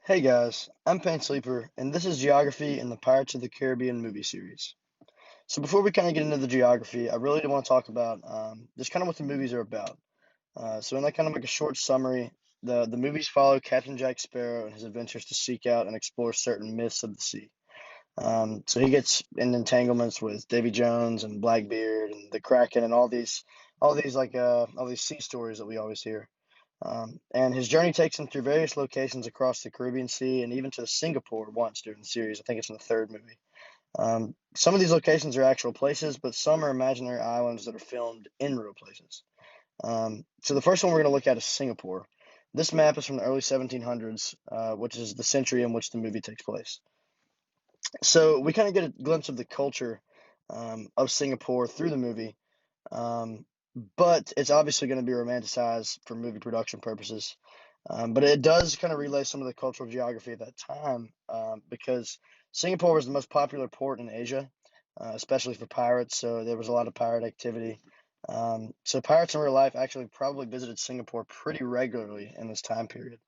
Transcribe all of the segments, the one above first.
Hey guys, I'm Paint Sleeper, and this is Geography in the Pirates of the Caribbean movie series. So before we kind of get into the geography, I really do want to talk about just kind of what the movies are about. So in like a short summary, the movies follow Captain Jack Sparrow and his adventures to seek out and explore certain myths of the sea. So he gets in entanglements with Davy Jones and Blackbeard and the Kraken and all these sea stories that we always hear. And his journey takes him through various locations across the Caribbean Sea and even to Singapore once during the series. I think it's in the third movie. Some of these locations are actual places, but some are imaginary islands that are filmed in real places. So the first one we're going to look at is Singapore. This map is from the early 1700s, which is the century in which the movie takes place. So we kind of get a glimpse of the culture of Singapore through the movie, um, but it's obviously going to be romanticized for movie production purposes. But it does kind of relay some of the cultural geography at that time because Singapore was the most popular port in Asia, especially for pirates. So there was a lot of pirate activity. So pirates in real life actually probably visited Singapore pretty regularly in this time period.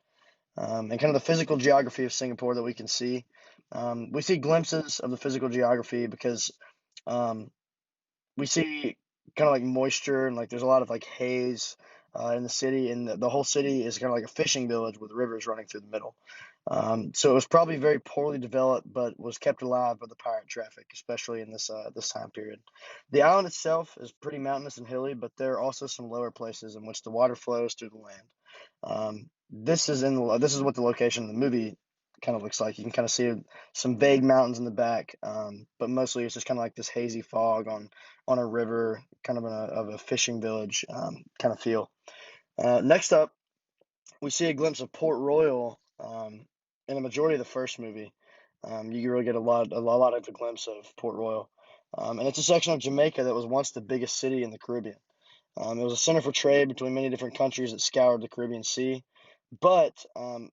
And kind of the physical geography of Singapore that we can see. We see glimpses of the physical geography because um, we see kind of like moisture and like there's a lot of like haze in the city, and the whole city is kind of like a fishing village with rivers running through the middle. So it was probably very poorly developed, but was kept alive by the pirate traffic, especially in this time period. The island itself is pretty mountainous and hilly, but there are also some lower places in which the water flows through the land. This is what the location of the movie kind of looks like. You can kind of see some vague mountains in the back, but mostly it's just kind of like this hazy fog on a river, kind of of a fishing village kind of feel. Next up, we see a glimpse of Port Royal in the majority of the first movie. You can really get a lot of a glimpse of Port Royal, and it's a section of Jamaica that was once the biggest city in the Caribbean. It was a center for trade between many different countries that scoured the Caribbean Sea. But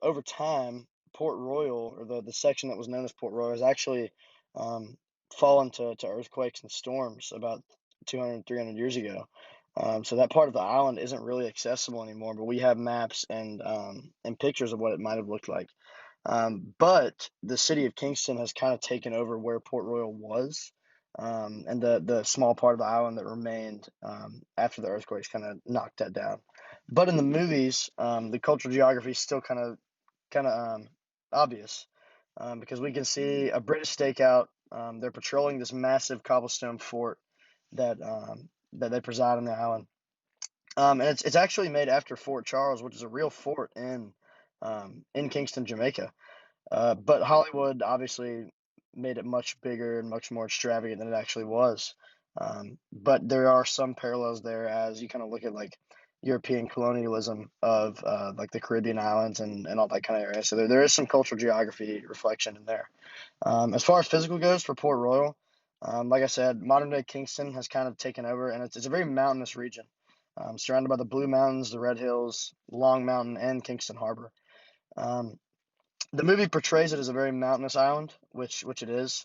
over time, Port Royal, or the section that was known as Port Royal, has actually um, fallen to earthquakes and storms about 200, 300 years ago. So that part of the island isn't really accessible anymore, but we have maps and pictures of what it might have looked like. But the city of Kingston has kind of taken over where Port Royal was, and the small part of the island that remained after the earthquakes kind of knocked that down. But in the movies, the cultural geography is still kind of obvious because we can see a British stakeout. They're patrolling this massive cobblestone fort that they preside on the island, and it's actually made after Fort Charles, which is a real fort in Kingston, Jamaica. But Hollywood obviously made it much bigger and much more extravagant than it actually was. But there are some parallels there as you kind of look at like European colonialism of like the Caribbean islands and all that kind of area. So there is some cultural geography reflection in there. As far as physical goes for Port Royal, like I said, modern day Kingston has kind of taken over, and it's a very mountainous region, surrounded by the Blue Mountains, the Red Hills, Long Mountain, and Kingston Harbor. Um, the movie portrays it as a very mountainous island, which it is.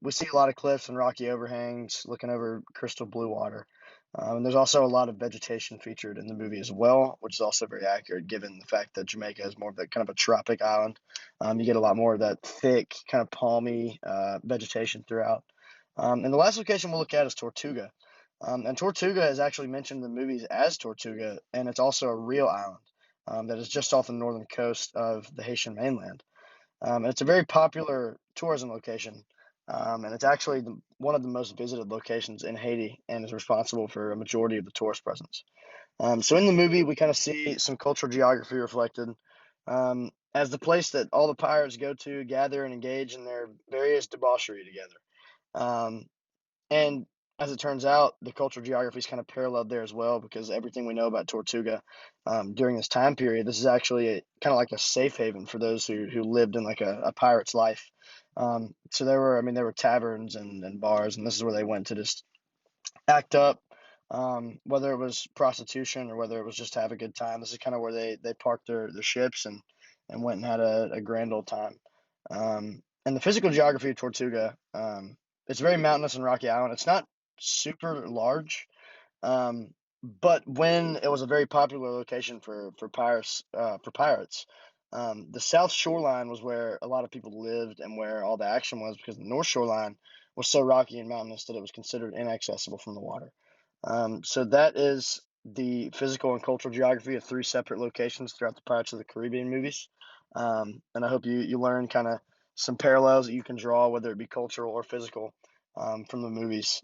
We see a lot of cliffs and rocky overhangs looking over crystal blue water. And there's also a lot of vegetation featured in the movie as well, which is also very accurate given the fact that Jamaica is more of that kind of a tropic island. You get a lot more of that thick, kind of palmy vegetation throughout. And the last location we'll look at is Tortuga. And Tortuga is actually mentioned in the movies as Tortuga, and it's also a real island that is just off the northern coast of the Haitian mainland. And it's a very popular tourism location, and it's actually one of the most visited locations in Haiti and is responsible for a majority of the tourist presence. So in the movie, we kind of see some cultural geography reflected as the place that all the pirates go to gather and engage in their various debauchery together. Um, and as it turns out, the cultural geography is kind of paralleled there as well because everything we know about Tortuga during this time period, this is actually kind of like a safe haven for those who lived in like a pirate's life. So there were taverns and bars, and this is where they went to just act up, whether it was prostitution or whether it was just to have a good time. This is kind of where they parked their ships and went and had a grand old time. And the physical geography of Tortuga, it's a very mountainous and rocky island. It's not super large, um, but when it was a very popular location for pirates, The South Shoreline was where a lot of people lived and where all the action was because the North Shoreline was so rocky and mountainous that it was considered inaccessible from the water. So that is the physical and cultural geography of three separate locations throughout the Pirates of the Caribbean movies. And I hope you learn kind of some parallels that you can draw, whether it be cultural or physical, from the movies.